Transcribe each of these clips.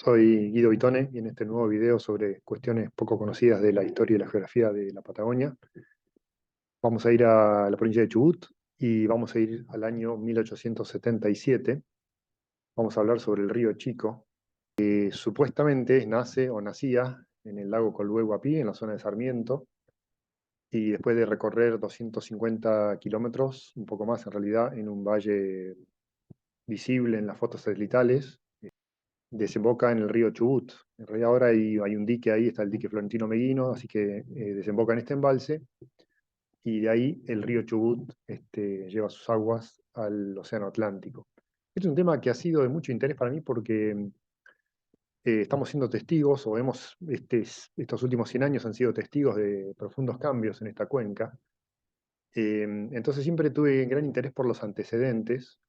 Soy Guido Vitone y en este nuevo video sobre cuestiones poco conocidas de la historia y la geografía de la Patagonia, vamos a ir a la provincia de Chubut y vamos a ir al año 1877. Vamos a hablar sobre el río Chico, que supuestamente nace o nacía en el lago Colhué-Guapí, en la zona de Sarmiento, y después de recorrer 250 kilómetros, un poco más en realidad, en un valle visible en las fotos satelitales, desemboca en el río Chubut. En realidad ahora hay un dique ahí, está el dique Florentino Meguino, así que desemboca en este embalse, y de ahí el río Chubut lleva sus aguas al Océano Atlántico. Este es un tema que ha sido de mucho interés para mí porque estamos siendo testigos, o estos últimos 100 años han sido testigos de profundos cambios en esta cuenca. Entonces siempre tuve gran interés por los antecedentes.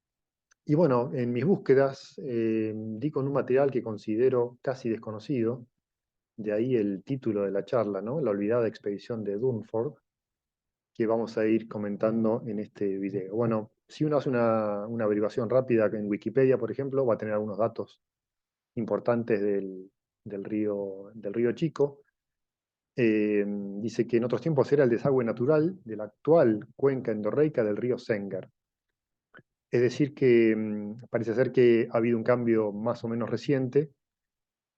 Y bueno, en mis búsquedas di con un material que considero casi desconocido, de ahí el título de la charla, ¿no? La olvidada expedición de Dunford, que vamos a ir comentando en este video. Bueno, si uno hace una averiguación rápida en Wikipedia, por ejemplo, va a tener algunos datos importantes del río Chico. Dice que en otros tiempos era el desagüe natural de la actual cuenca endorreica del río Sengar. Es decir, que parece ser que ha habido un cambio más o menos reciente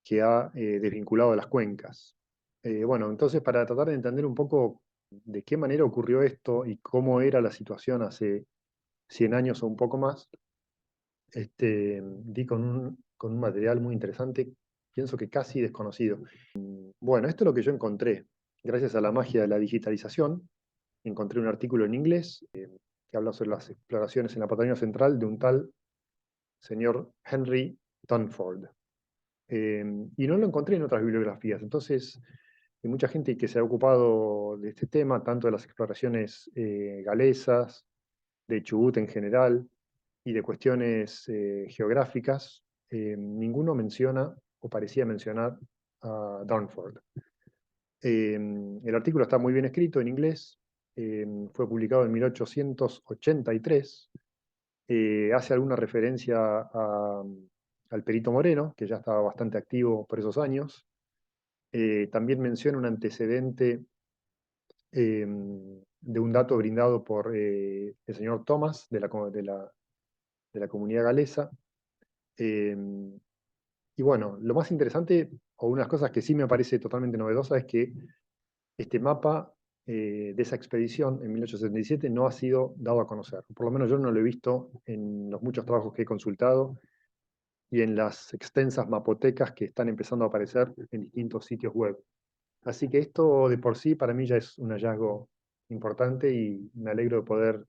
que ha desvinculado a las cuencas. Bueno, entonces para tratar de entender un poco de qué manera ocurrió esto y cómo era la situación hace 100 años o un poco más, di con un material muy interesante, pienso que casi desconocido. Bueno, esto es lo que yo encontré. Gracias a la magia de la digitalización, encontré un artículo en inglés que habla sobre las exploraciones en la Patagonia Central de un tal señor Henry Dunford. Y no lo encontré en otras bibliografías. Entonces, hay mucha gente que se ha ocupado de este tema, tanto de las exploraciones galesas, de Chubut en general, y de cuestiones geográficas. Ninguno menciona, o parecía mencionar, a Dunford. El artículo está muy bien escrito en inglés, fue publicado en 1883, hace alguna referencia al Perito Moreno, que ya estaba bastante activo por esos años. También menciona un antecedente de un dato brindado por el señor Thomas de la comunidad galesa. Eh, y bueno, lo más interesante, o unas cosas que sí me parece totalmente novedosa, es que este mapa de esa expedición en 1877 no ha sido dado a conocer. Por lo menos yo no lo he visto en los muchos trabajos que he consultado y en las extensas mapotecas que están empezando a aparecer en distintos sitios web. Así que esto de por sí para mí ya es un hallazgo importante y me alegro de poder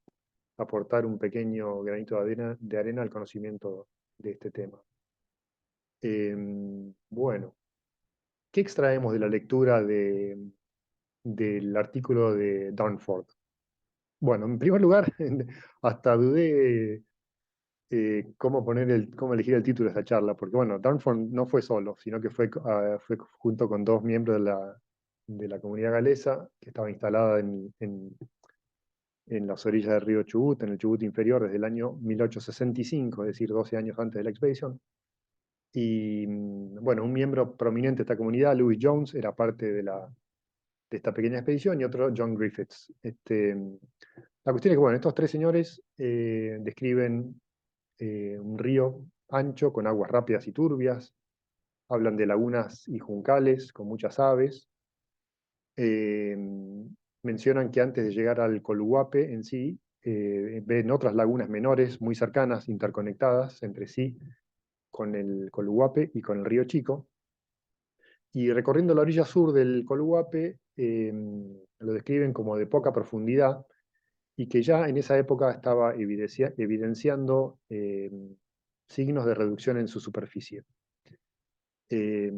aportar un pequeño granito de arena al conocimiento de este tema. Bueno, ¿qué extraemos de la lectura del artículo de Dunford? Bueno, en primer lugar, hasta dudé cómo elegir el título de esta charla, porque bueno, Dunford no fue solo, sino que fue junto con dos miembros de la comunidad galesa que estaba instalada en las orillas del río Chubut, en el Chubut inferior, desde el año 1865, es decir, 12 años antes de la expedición. Y bueno, un miembro prominente de esta comunidad, Louis Jones, era parte de esta pequeña expedición, y otro, John Griffiths. La cuestión es que, bueno, estos tres señores describen un río ancho con aguas rápidas y turbias, hablan de lagunas y juncales con muchas aves, eh, mencionan que antes de llegar al Coluguape en sí, ven otras lagunas menores muy cercanas, interconectadas entre sí, con el Coluguape y con el río Chico. Y recorriendo la orilla sur del Coluguape, lo describen como de poca profundidad y que ya en esa época estaba evidenciando signos de reducción en su superficie. Eh,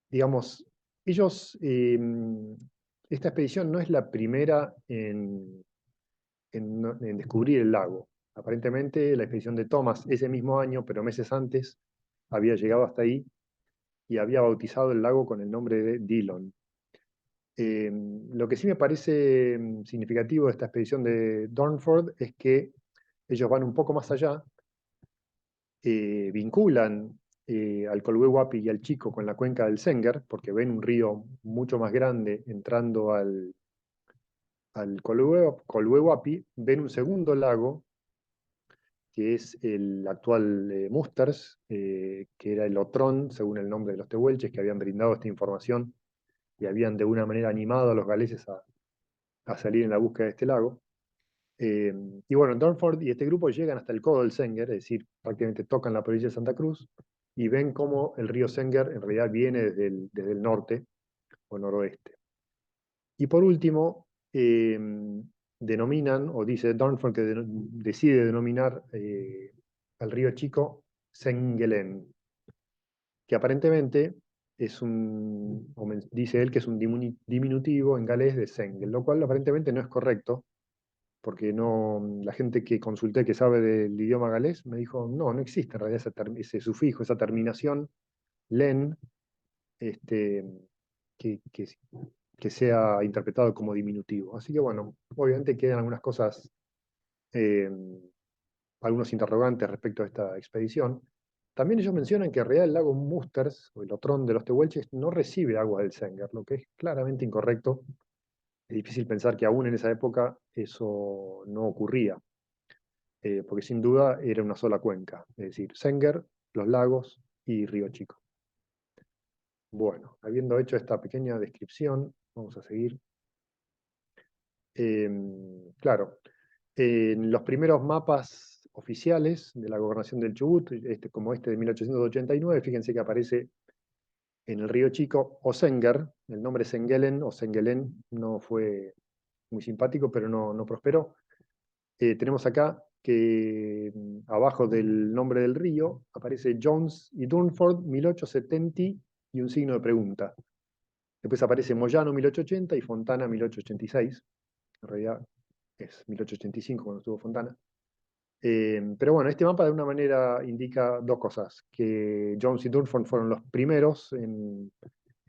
digamos, ellos, esta expedición no es la primera en descubrir el lago. Aparentemente la expedición de Thomas ese mismo año, pero meses antes, había llegado hasta ahí y había bautizado el lago con el nombre de Dillon. Lo que sí me parece significativo de esta expedición de Dunford es que ellos van un poco más allá, vinculan al Colhué Huapi y al Chico con la cuenca del Senguer, porque ven un río mucho más grande entrando al Colhué Huapi, ven un segundo lago, que es el actual Musters, que era el Otrón, según el nombre de los tehuelches, que habían brindado esta información y habían de una manera animado a los galeses a salir en la búsqueda de este lago. Eh, y bueno, Dornford y este grupo llegan hasta el codo del Senguer, es decir, prácticamente tocan la provincia de Santa Cruz y ven cómo el río Senguer en realidad viene desde el norte o noroeste. Y por último, denominan, o dice Dornford que decide denominar al río Chico Sengelen, que aparentemente es dice él que es un diminutivo en galés de Sengel, lo cual aparentemente no es correcto, porque no, la gente que consulté que sabe del idioma galés me dijo, no existe en realidad ese sufijo, esa terminación, len, este, que, que, que sea interpretado como diminutivo. Así que bueno, obviamente quedan algunas cosas, eh, algunos interrogantes respecto a esta expedición. También ellos mencionan que en realidad el lago Musters, o el Otrón de los Tehuelches, no recibe agua del Senguer, lo que es claramente incorrecto. Es difícil pensar que aún en esa época eso no ocurría, porque sin duda era una sola cuenca, es decir, Senguer, los lagos y Río Chico. Bueno, habiendo hecho esta pequeña descripción, vamos a seguir. Claro, en los primeros mapas oficiales de la gobernación del Chubut, como este de 1889, fíjense que aparece en el río Chico Osenger, el nombre Sengelen o Sengelen no fue muy simpático, pero no prosperó. Tenemos acá que abajo del nombre del río aparece Jones y Dunford 1870 y un signo de pregunta. Después aparece Moyano 1880 y Fontana 1886. En realidad es 1885 cuando estuvo Fontana. Pero bueno, este mapa de alguna manera indica dos cosas, que Jones y Dunford fueron los primeros en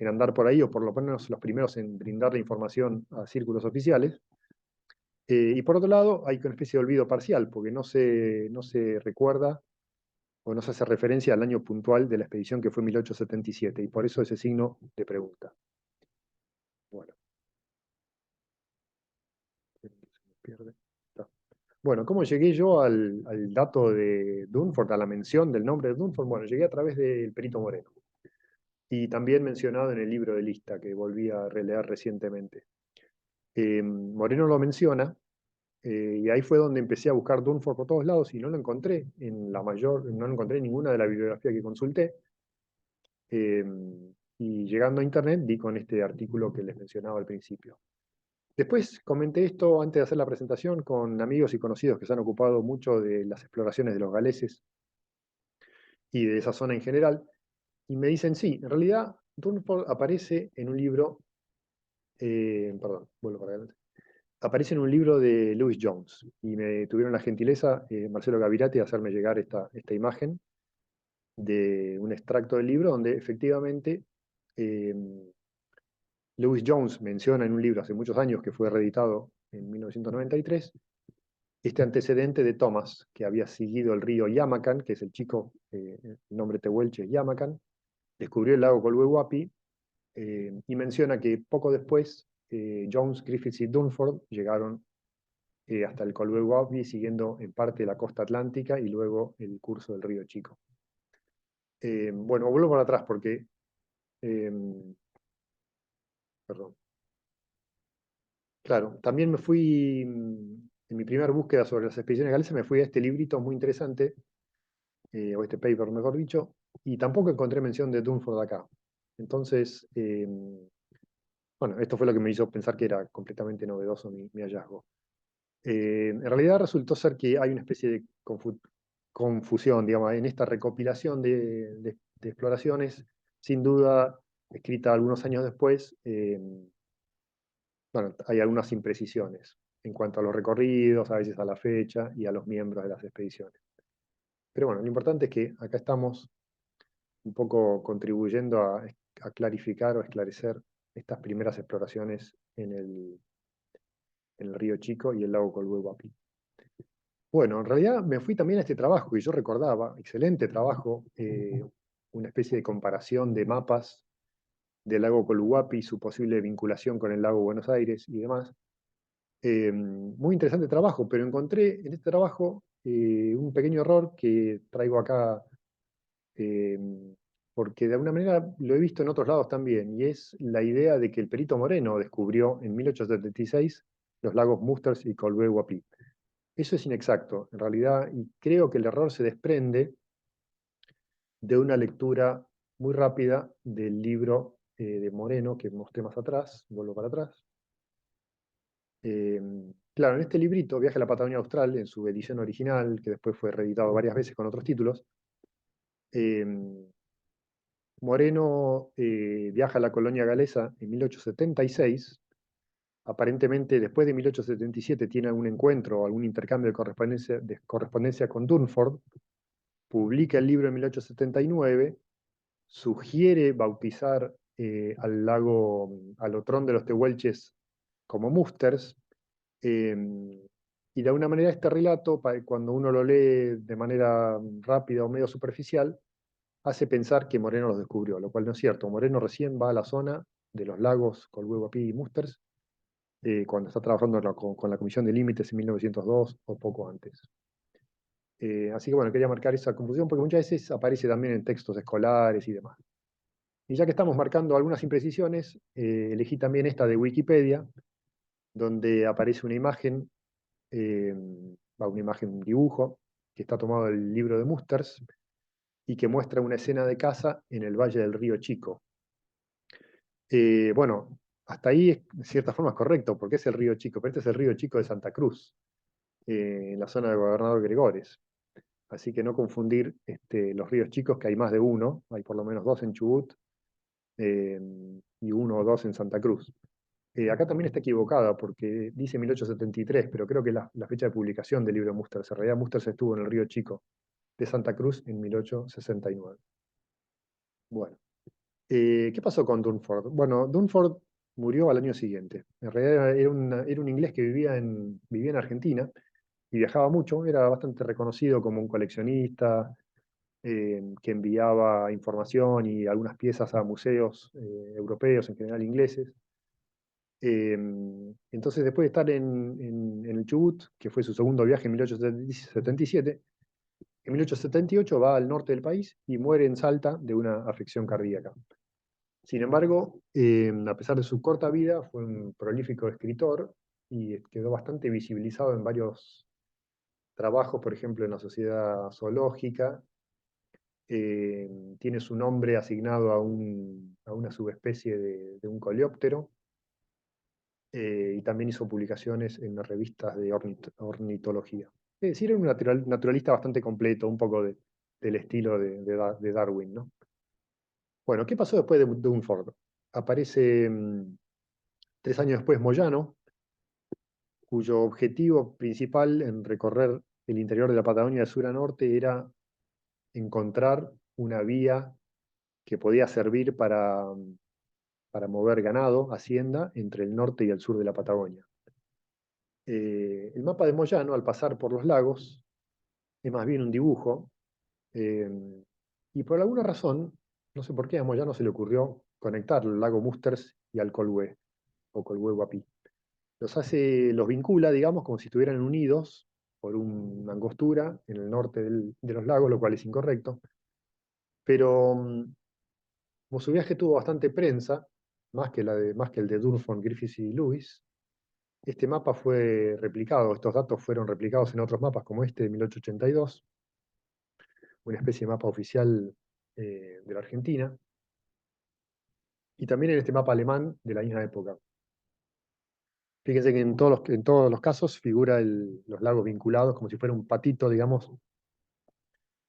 andar por ahí, o por lo menos los primeros en brindar la información a círculos oficiales. Y por otro lado, hay una especie de olvido parcial, porque no se recuerda o no se hace referencia al año puntual de la expedición que fue 1877, y por eso ese signo de pregunta. Bueno, se me pierde. Está. Bueno, ¿cómo llegué yo al dato de Dunford, a la mención del nombre de Dunford? Bueno, llegué a través del Perito Moreno, y también mencionado en el libro de lista que volví a releer recientemente. Moreno lo menciona, y ahí fue donde empecé a buscar Dunford por todos lados y no lo encontré no lo encontré en ninguna de la bibliografía que consulté. Eh, y llegando a internet di con este artículo que les mencionaba al principio. Después comenté esto antes de hacer la presentación con amigos y conocidos que se han ocupado mucho de las exploraciones de los galeses y de esa zona en general, y me dicen, sí, en realidad Dunford aparece en un libro, perdón, vuelvo para adelante, aparece en un libro de Lewis Jones, y me tuvieron la gentileza, Marcelo Gavirati, de hacerme llegar esta imagen de un extracto del libro donde efectivamente eh, Lewis Jones menciona en un libro hace muchos años que fue reeditado en 1993 este antecedente de Thomas, que había seguido el río Yamacan, que es el chico, el nombre tehuelche es Yamacan, descubrió el lago Colhuehuapi, y menciona que poco después Jones, Griffiths y Dunford llegaron hasta el Colhuehuapi siguiendo en parte la costa atlántica y luego el curso del río Chico. Bueno, vuelvo para atrás porque, eh, perdón, claro, también me fui, en mi primera búsqueda sobre las expediciones galesas, me fui a este librito muy interesante, o este paper, mejor dicho, y tampoco encontré mención de Dunford acá. Entonces, bueno, esto fue lo que me hizo pensar que era completamente novedoso mi hallazgo. En realidad resultó ser que hay una especie de confusión, digamos, en esta recopilación de exploraciones, sin duda, escrita algunos años después. Bueno, hay algunas imprecisiones en cuanto a los recorridos, a veces a la fecha y a los miembros de las expediciones. Pero bueno, lo importante es que acá estamos un poco contribuyendo a clarificar o esclarecer estas primeras exploraciones en el río Chico y el lago Colhuehuapi. Bueno, en realidad me fui también a este trabajo que yo recordaba, excelente trabajo, especie de comparación de mapas del lago Coluhuapi y su posible vinculación con el lago Buenos Aires y demás. Muy interesante trabajo, pero encontré en este trabajo un pequeño error que traigo acá, eh, porque de alguna manera lo he visto en otros lados también, y es la idea de que el perito Moreno descubrió en 1876 los lagos Musters y Colbé-Huapi. Eso es inexacto, en realidad, y creo que el error se desprende de una lectura muy rápida del libro de Moreno que mostré más atrás, vuelvo para atrás. Claro, en este librito, Viaje a la Patagonia Austral, en su edición original, que después fue reeditado varias veces con otros títulos, eh, Moreno viaja a la colonia galesa en 1876. Aparentemente, después de 1877, tiene algún encuentro o algún intercambio de correspondencia con Dunford, publica el libro en 1879, sugiere bautizar al lago, al Otrón de los Tehuelches como Musters, eh, y de alguna manera este relato, cuando uno lo lee de manera rápida o medio superficial, hace pensar que Moreno los descubrió, lo cual no es cierto. Moreno recién va a la zona de los lagos Colhuehuapi y Musters cuando está trabajando con la Comisión de Límites en 1902 o poco antes. Así que bueno, quería marcar esa confusión porque muchas veces aparece también en textos escolares y demás. Y ya que estamos marcando algunas imprecisiones, elegí también esta de Wikipedia, donde aparece una imagen, un dibujo, que está tomado del libro de Musters, y que muestra una escena de caza en el Valle del Río Chico. Bueno, hasta ahí de cierta forma es correcto, porque es el Río Chico, pero este es el Río Chico de Santa Cruz, en la zona de Gobernador Gregores. Así que no confundir los ríos chicos, que hay más de uno, hay por lo menos dos en Chubut, eh, y uno o dos en Santa Cruz. Acá también está equivocada, porque dice 1873, pero creo que la fecha de publicación del libro de Musters. En realidad Musters estuvo en el Río Chico de Santa Cruz en 1869. Bueno, ¿qué pasó con Dunford? Bueno, Dunford murió al año siguiente. En realidad era un inglés que vivía en Argentina y viajaba mucho, era bastante reconocido como un coleccionista, que enviaba información y algunas piezas a museos europeos, en general ingleses. Entonces, después de estar en el Chubut, que fue su segundo viaje en 1877, en 1878 va al norte del país y muere en Salta de una afección cardíaca. Sin embargo, a pesar de su corta vida, fue un prolífico escritor y quedó bastante visibilizado en varios trabajos, por ejemplo, en la Sociedad Zoológica. Tiene su nombre asignado a una subespecie de un coleóptero, y también hizo publicaciones en revistas de ornitología. Es decir, era un naturalista bastante completo, un poco del estilo de Darwin, ¿no? Bueno, ¿qué pasó después de Dunford? Aparece 3 años después Moyano, cuyo objetivo principal en recorrer el interior de la Patagonia de sur a norte era encontrar una vía que podía servir para mover ganado, hacienda, entre el norte y el sur de la Patagonia. El mapa de Moyano, al pasar por los lagos, es más bien un dibujo, eh, y por alguna razón, no sé por qué a Moyano se le ocurrió conectar el lago Musters y al Colhué, o Colhué-Huapi. Los vincula, digamos, como si estuvieran unidos por una angostura en el norte de los lagos, lo cual es incorrecto. Pero como su viaje tuvo bastante prensa, más que el de Dunford, Griffiths y Lewis, este mapa fue replicado, estos datos fueron replicados en otros mapas como este de 1882, una especie de mapa oficial de la Argentina, y también en este mapa alemán de la misma época. Fíjense que en todos los casos figura los lagos vinculados como si fuera un patito, digamos,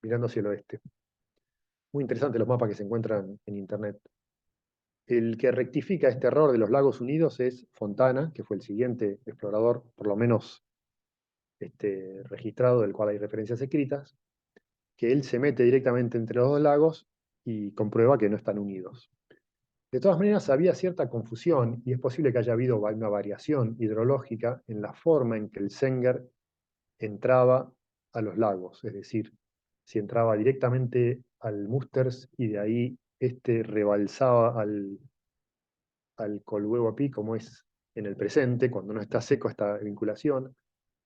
mirando hacia el oeste. Muy interesantes los mapas que se encuentran en internet. El que rectifica este error de los lagos unidos es Fontana, que fue el siguiente explorador, por lo menos registrado, del cual hay referencias escritas, que él se mete directamente entre los dos lagos y comprueba que no están unidos. De todas maneras, había cierta confusión y es posible que haya habido una variación hidrológica en la forma en que el Senger entraba a los lagos, es decir, si entraba directamente al Musters y de ahí este rebalsaba al Colhuehuapi, como es en el presente, cuando no está seco esta vinculación,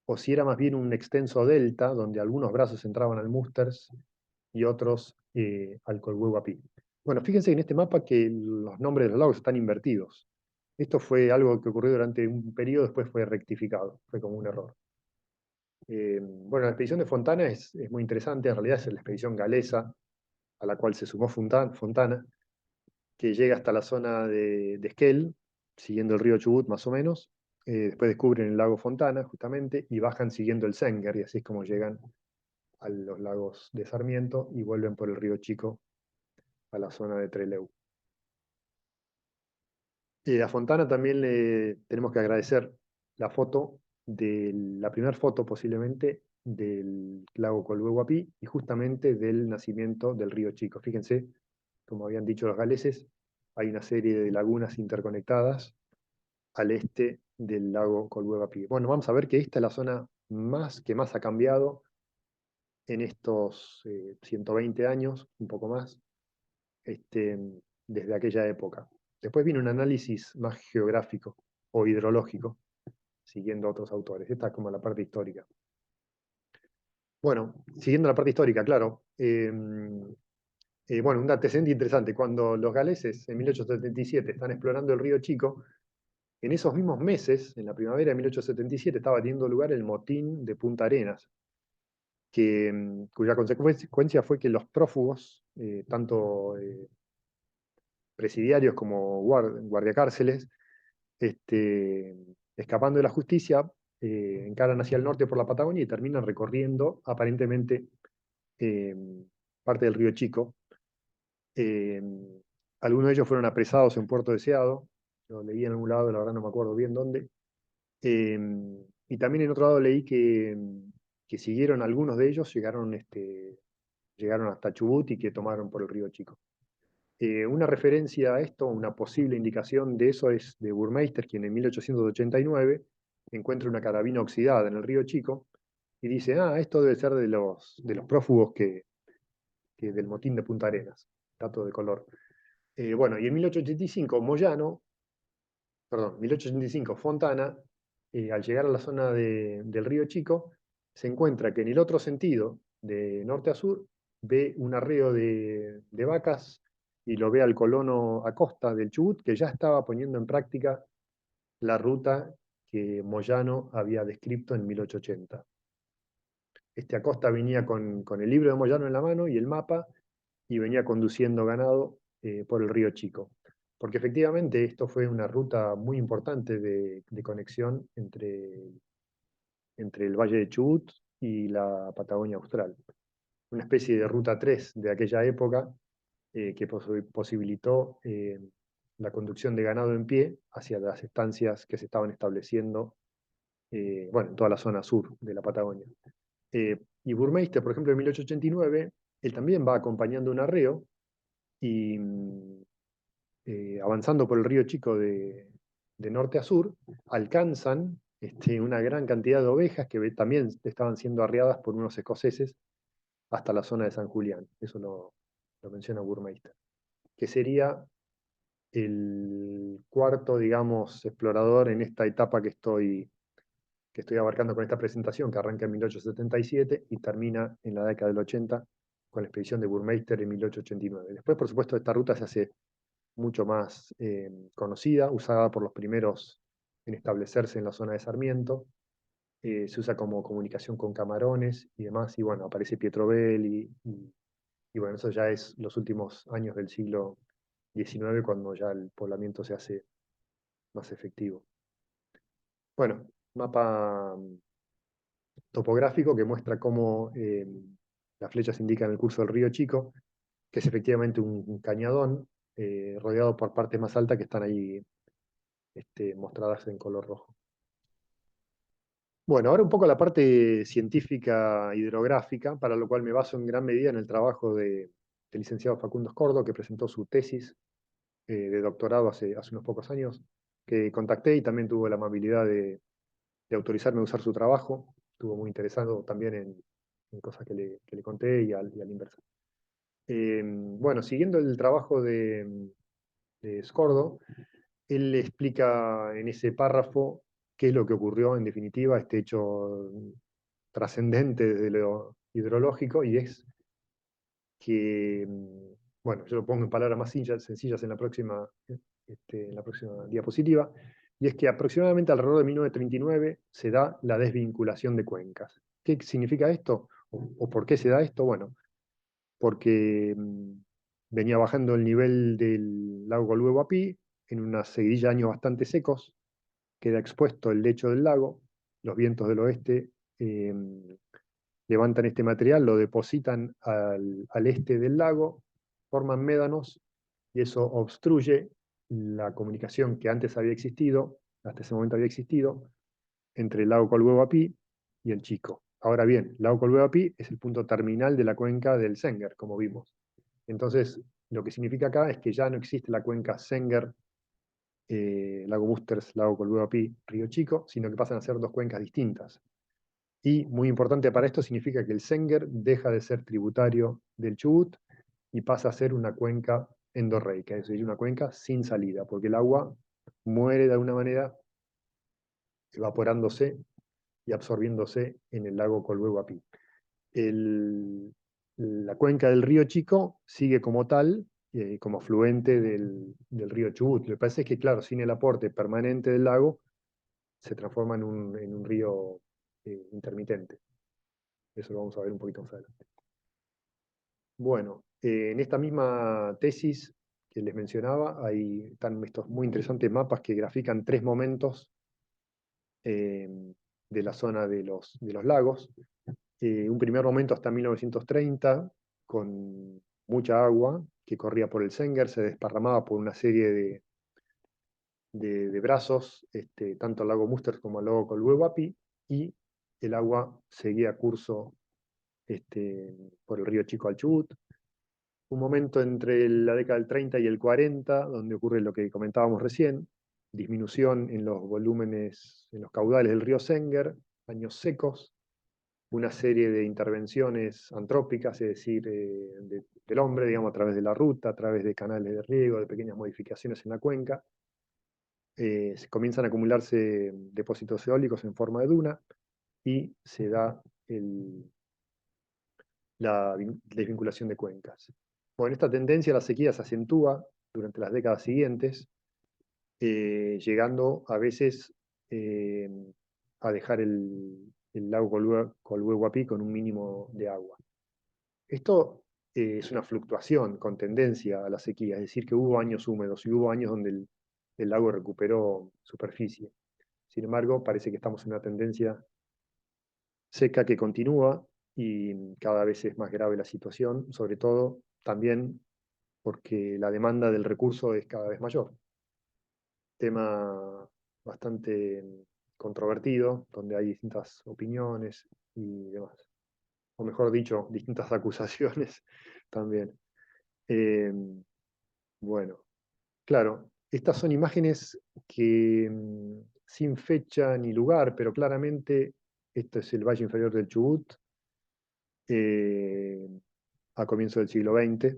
o si era más bien un extenso delta, donde algunos brazos entraban al Musters y otros al Colhuehuapi. Bueno, fíjense en este mapa que los nombres de los lagos están invertidos. Esto fue algo que ocurrió durante un periodo, después fue rectificado, fue como un error. Bueno, la expedición de Fontana es muy interesante, en realidad es la expedición galesa, a la cual se sumó Fontana, que llega hasta la zona de Esquel, siguiendo el río Chubut más o menos. Después descubren el lago Fontana, justamente, y bajan siguiendo el Senguer, y así es como llegan a los lagos de Sarmiento y vuelven por el río Chico a la zona de Trelew. A Fontana también le tenemos que agradecer la foto, la primera foto posiblemente del lago Colhuehuapi y justamente del nacimiento del río Chico. Fíjense, como habían dicho los galeses, hay una serie de lagunas interconectadas al este del lago Colhuehuapi. Bueno, vamos a ver que esta es la zona que más ha cambiado en estos 120 años, un poco más, este, desde aquella época. Después viene un análisis más geográfico o hidrológico, siguiendo a otros autores. Esta es como la parte histórica. Bueno, siguiendo la parte histórica, claro. Bueno, un antecedente interesante. Cuando los galeses en 1877 están explorando el río Chico, en esos mismos meses, en la primavera de 1877, estaba teniendo lugar el motín de Punta Arenas, cuya consecuencia fue que los prófugos, tanto presidiarios como guardiacárceles, este, escapando de la justicia, encaran hacia el norte por la Patagonia y terminan recorriendo aparentemente eh, parte del río Chico. Eh, Algunos de ellos fueron apresados en Puerto Deseado, lo leí en algún lado, la verdad no me acuerdo bien dónde. Eh, y también en otro lado leí que siguieron algunos de ellos, llegaron hasta Chubut y que tomaron por el río Chico. Una referencia a esto, una posible indicación de eso es de Burmeister, quien en 1889 encuentra una carabina oxidada en el río Chico y dice, esto debe ser de los prófugos del motín de Punta Arenas, dato de color. Bueno, y en 1885 Moyano, perdón, 1885 Fontana, al llegar a la zona del río Chico, se encuentra que en el otro sentido, de norte a sur, ve un arreo de vacas y lo ve al colono Acosta del Chubut, que ya estaba poniendo en práctica la ruta que Moyano había descrito en 1880. Este Acosta venía con el libro de Moyano en la mano y el mapa, y venía conduciendo ganado por el río Chico. Porque efectivamente esto fue una ruta muy importante de conexión entre el Valle de Chubut y la Patagonia Austral. Una especie de ruta 3 de aquella época que posibilitó la conducción de ganado en pie hacia las estancias que se estaban estableciendo bueno, en toda la zona sur de la Patagonia. Y Burmeister, por ejemplo, en 1889, él también va acompañando un arreo y avanzando por el río Chico de norte a sur, alcanzan una gran cantidad de ovejas que también estaban siendo arriadas por unos escoceses hasta la zona de San Julián. Eso lo menciona Burmeister. Que sería el cuarto, digamos, explorador en esta etapa que estoy abarcando con esta presentación, que arranca en 1877 y termina en la década del 80 con la expedición de Burmeister en 1889. Después, por supuesto, esta ruta se hace mucho más conocida, usada por los primeros en establecerse en la zona de Sarmiento. Se usa como comunicación con camarones y demás, y bueno, aparece Pietrobel y bueno, eso ya es los últimos años del siglo XIX, cuando ya el poblamiento se hace más efectivo. Bueno, mapa topográfico que muestra cómo las flechas indican el curso del río Chico, que es efectivamente un cañadón rodeado por partes más altas que están ahí mostradas en color rojo. Bueno, ahora un poco la parte científica hidrográfica, para lo cual me baso en gran medida en el trabajo del licenciado Facundo Escordo, que presentó su tesis de doctorado hace unos pocos años, que contacté y también tuvo la amabilidad de autorizarme a usar su trabajo. Estuvo muy interesado también en cosas que le conté y al inverso. Bueno, siguiendo el trabajo de Scordo, él explica en ese párrafo qué es lo que ocurrió en definitiva, este hecho trascendente desde lo hidrológico, y es que, bueno, yo lo pongo en palabras más sencillas en la próxima diapositiva, y es que aproximadamente alrededor de 1939 se da la desvinculación de cuencas. ¿Qué significa esto? ¿O por qué se da esto? Bueno, porque venía bajando el nivel del lago Colhuehuapí en una seguidilla de años bastante secos, queda expuesto el lecho del lago, los vientos del oeste eh, levantan este material, lo depositan al este del lago, forman médanos y eso obstruye la comunicación que antes había existido, hasta ese momento había existido, entre el lago Colhuehuapí y el Chico. Ahora bien, el lago Colhuehuapí es el punto terminal de la cuenca del Senguer, como vimos. Entonces, lo que significa acá es que ya no existe la cuenca Senguer, Lago Busters, Lago Colhuehuapí, Río Chico, sino que pasan a ser dos cuencas distintas. Y muy importante para esto significa que el Senguer deja de ser tributario del Chubut y pasa a ser una cuenca endorreica, es decir, una cuenca sin salida, porque el agua muere de alguna manera evaporándose y absorbiéndose en el lago Colhuehuapí. La cuenca del río Chico sigue como tal, como afluente del río Chubut. Lo que pasa es que, claro, sin el aporte permanente del lago, se transforma en un río intermitente. Eso lo vamos a ver un poquito más adelante. Bueno, en esta misma tesis que les mencionaba, ahí están estos muy interesantes mapas que grafican tres momentos eh, de la zona de los lagos. Un primer momento hasta 1930, con mucha agua que corría por el Senguer, se desparramaba por una serie de brazos, tanto al lago Musters como al lago Colhuehuapi, y el agua seguía curso por el río Chico al Chubut. Un momento entre la década del 30 y el 40, donde ocurre lo que comentábamos recién, disminución en los volúmenes, en los caudales del río Senguer, años secos, una serie de intervenciones antrópicas, es decir, del hombre, digamos, a través de la ruta, a través de canales de riego, de pequeñas modificaciones en la cuenca. Se comienzan a acumularse depósitos eólicos en forma de duna y se da la desvinculación de cuencas. Bueno, esta tendencia a la sequía se acentúa durante las décadas siguientes, llegando a veces eh, a dejar el lago Colhuehuapí con un mínimo de agua. Esto es una fluctuación con tendencia a la sequía, es decir, que hubo años húmedos y hubo años donde el lago recuperó superficie. Sin embargo, parece que estamos en una tendencia seca que continúa y cada vez es más grave la situación, sobre todo también porque la demanda del recurso es cada vez mayor. Tema bastante controvertido, donde hay distintas opiniones y demás. O mejor dicho, distintas acusaciones también. Eh, bueno, claro, estas son imágenes que sin fecha ni lugar, pero claramente esto es el valle inferior del Chubut, eh, a comienzos del siglo XX,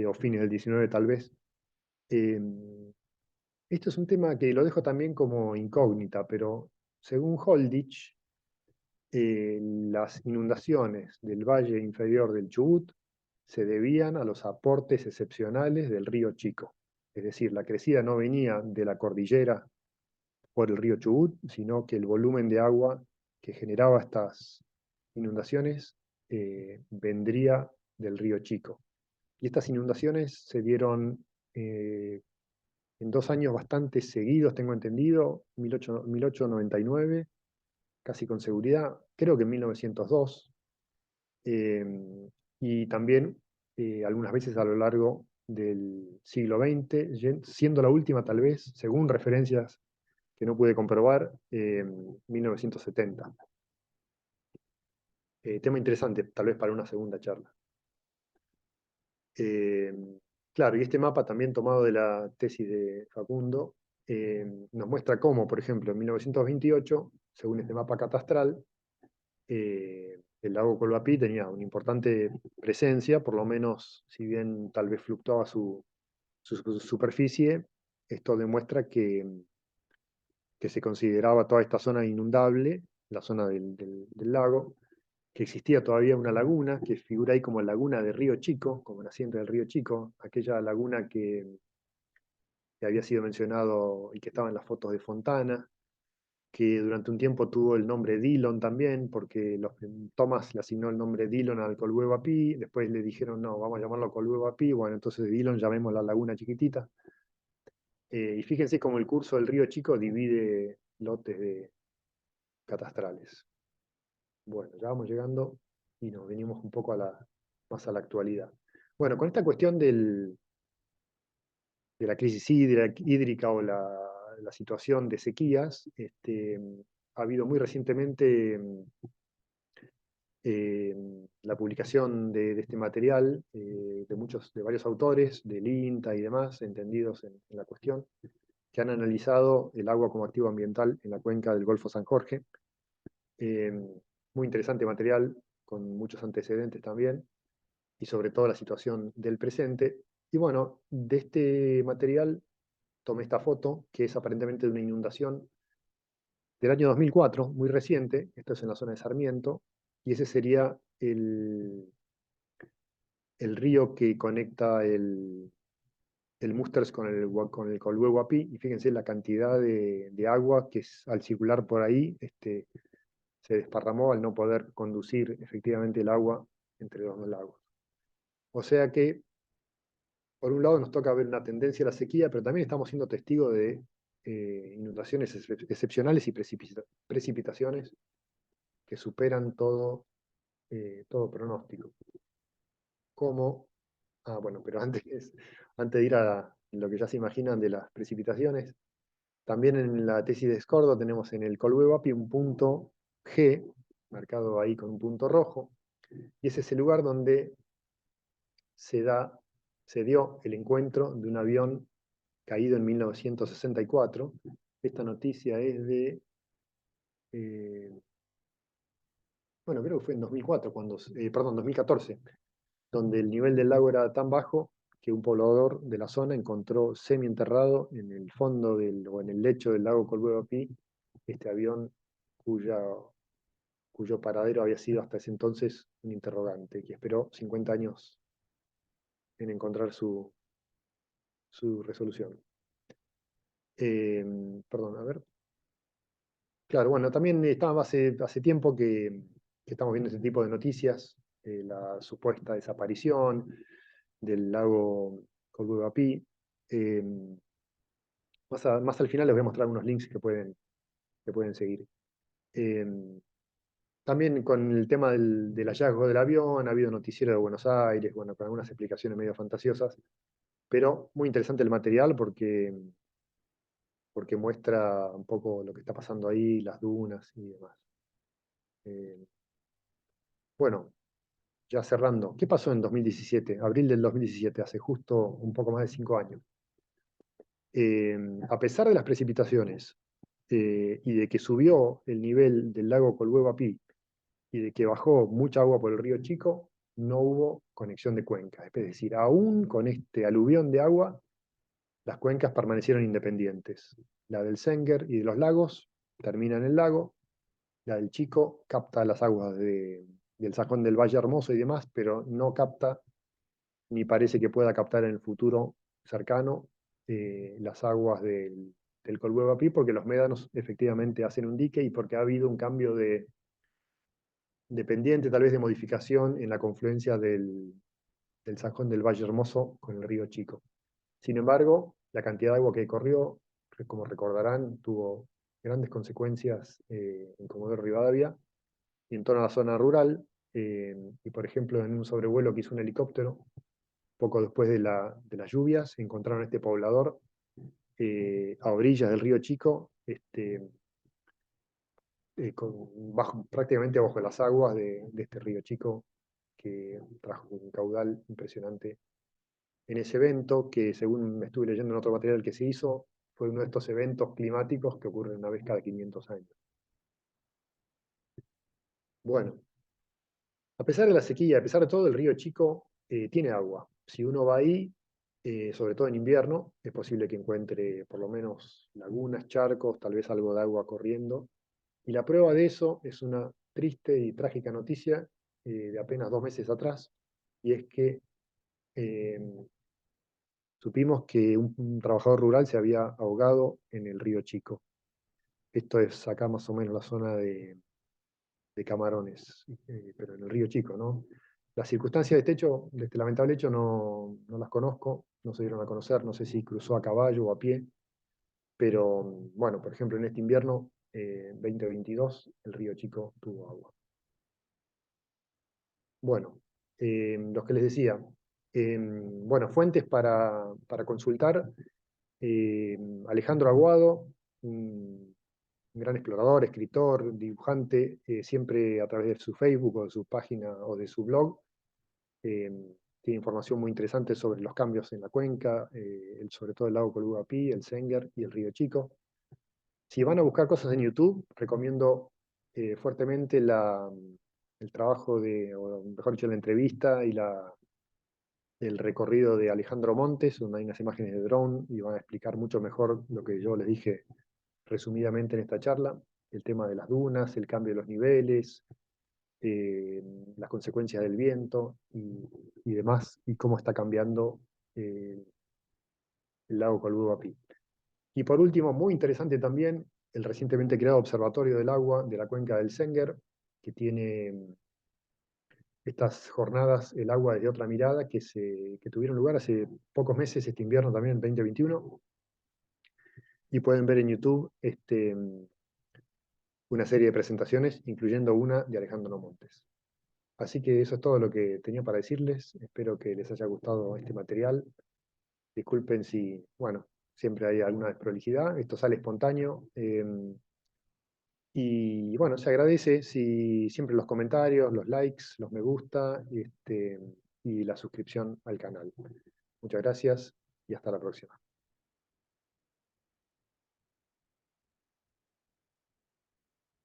o fines del XIX tal vez. Eh, Esto es un tema que lo dejo también como incógnita, pero según Holditch, las inundaciones del valle inferior del Chubut se debían a los aportes excepcionales del río Chico. Es decir, la crecida no venía de la cordillera por el río Chubut, sino que el volumen de agua que generaba estas inundaciones vendría del río Chico. Y estas inundaciones se dieron en 2 años bastante seguidos, tengo entendido, 1899, casi con seguridad, creo que en 1902, eh, y también algunas veces a lo largo del siglo XX, siendo la última tal vez, según referencias que no pude comprobar, 1970. Tema interesante, tal vez para una segunda charla. Eh, claro, y este mapa también tomado de la tesis de Facundo, nos muestra cómo, por ejemplo, en 1928, según este mapa catastral, el lago Colbapí tenía una importante presencia, por lo menos, si bien tal vez fluctuaba su superficie, esto demuestra que se consideraba toda esta zona inundable, la zona del lago, que existía todavía una laguna que figura ahí como laguna de Río Chico, como naciente del Río Chico, aquella laguna que había sido mencionado y que estaba en las fotos de Fontana, que durante un tiempo tuvo el nombre Dillon también, porque Thomas le asignó el nombre Dillon al Colhuehuapi, después le dijeron, no, vamos a llamarlo Colhuehuapi, bueno, entonces Dillon llamemos la laguna chiquitita. Y fíjense cómo el curso del río Chico divide lotes catastrales. Bueno, ya vamos llegando y nos venimos un poco más a la actualidad. Bueno, con esta cuestión de la crisis hídrica o la situación de sequías, ha habido muy recientemente la publicación de este material de varios autores, del INTA y demás, entendidos en la cuestión, que han analizado el agua como activo ambiental en la cuenca del Golfo San Jorge. Eh, Muy interesante material, con muchos antecedentes también, y sobre todo la situación del presente. Y bueno, de este material tomé esta foto, que es aparentemente de una inundación del año 2004, muy reciente, esto es en la zona de Sarmiento, y ese sería el río que conecta el Musters con el Colhue Guapí, y fíjense la cantidad de agua que al circular por ahí se desparramó al no poder conducir efectivamente el agua entre los dos lagos. O sea que, por un lado, nos toca ver una tendencia a la sequía, pero también estamos siendo testigos de inundaciones excepcionales y precipitaciones que superan todo pronóstico. Como, bueno, pero antes de ir a lo que ya se imaginan de las precipitaciones, también en la tesis de Escordo tenemos en el Colhuehuapi un punto G, marcado ahí con un punto rojo, y ese es el lugar donde se dio el encuentro de un avión caído en 1964. Esta noticia es eh, bueno, creo que fue en 2004, perdón, 2014, donde el nivel del lago era tan bajo que un poblador de la zona encontró semienterrado en el fondo o en el lecho del lago Colhuehuapi este avión cuyo paradero había sido hasta ese entonces un interrogante, que esperó 50 años en encontrar su resolución. Perdón, a ver. Claro, bueno, también estaba hace tiempo que estamos viendo este tipo de noticias, la supuesta desaparición del lago Colhuehuapi. Eh, más al final les voy a mostrar unos links que pueden seguir. Eh, También con el tema del hallazgo del avión, ha habido noticiero de Buenos Aires, bueno, con algunas explicaciones medio fantasiosas, pero muy interesante el material porque muestra un poco lo que está pasando ahí, las dunas y demás. Eh, bueno, ya cerrando, ¿qué pasó en 2017? Abril del 2017, hace justo un poco más de 5 años. A pesar de las precipitaciones y de que subió el nivel del lago Colhuehuapi y de que bajó mucha agua por el río Chico, no hubo conexión de cuencas. Es decir, aún con este aluvión de agua, las cuencas permanecieron independientes. La del Senger y de los lagos termina en el lago, la del Chico capta las aguas del Sajón del Valle Hermoso y demás, pero no capta, ni parece que pueda captar en el futuro cercano, las aguas del Colhuehuapi, porque los médanos efectivamente hacen un dique y porque ha habido un cambio dependiente tal vez de modificación en la confluencia del Sajón del Valle Hermoso con el río Chico. Sin embargo, la cantidad de agua que corrió, como recordarán, tuvo grandes consecuencias en Comodoro Rivadavia y en toda la zona rural. Y por ejemplo, en un sobrevuelo que hizo un helicóptero, poco después de las lluvias, encontraron este poblador a orillas del río Chico, prácticamente bajo las aguas de este río Chico, que trajo un caudal impresionante en ese evento, que según me estuve leyendo en otro material que se hizo, fue uno de estos eventos climáticos que ocurren una vez cada 500 años. Bueno, A pesar de la sequía, a pesar de todo, el río Chico tiene agua. Si uno va ahí, sobre todo en invierno, es posible que encuentre por lo menos lagunas, charcos, tal vez algo de agua corriendo. Y la prueba de eso es una triste y trágica noticia de apenas 2 meses atrás, y es que eh, supimos que un trabajador rural se había ahogado en el río Chico. Esto es acá más o menos la zona de Camarones, pero en el río Chico, ¿no? Las circunstancias de este hecho, de este lamentable hecho, no las conozco, no se dieron a conocer, no sé si cruzó a caballo o a pie, pero bueno, por ejemplo, en este invierno 2022, el río Chico tuvo agua. Bueno, los que les decía, bueno, fuentes para consultar, Alejandro Aguado, un gran explorador, escritor, dibujante, siempre a través de su Facebook o de su página o de su blog, eh, tiene información muy interesante sobre los cambios en la cuenca, sobre todo el lago Colubapí, el Senguer y el río Chico. Si van a buscar cosas en YouTube, recomiendo fuertemente el trabajo de, o mejor dicho, la entrevista y el recorrido de Alejandro Montes, donde hay unas imágenes de drone y van a explicar mucho mejor lo que yo les dije resumidamente en esta charla, el tema de las dunas, el cambio de los niveles, eh, las consecuencias del viento y demás, y cómo está cambiando eh, el lago Colubapí. Y por último, muy interesante también, el recientemente creado Observatorio del Agua de la Cuenca del Senguer, que tiene estas jornadas El agua desde otra mirada, que tuvieron lugar hace pocos meses, este invierno también, en 2021, y pueden ver en YouTube una serie de presentaciones, incluyendo una de Alejandro Montes. Así que eso es todo lo que tenía para decirles. Espero que les haya gustado este material. Disculpen si, bueno, siempre hay alguna desprolijidad. Esto sale espontáneo. Y bueno, se agradece si siempre los comentarios, los likes, los me gusta y la suscripción al canal. Muchas gracias y hasta la próxima.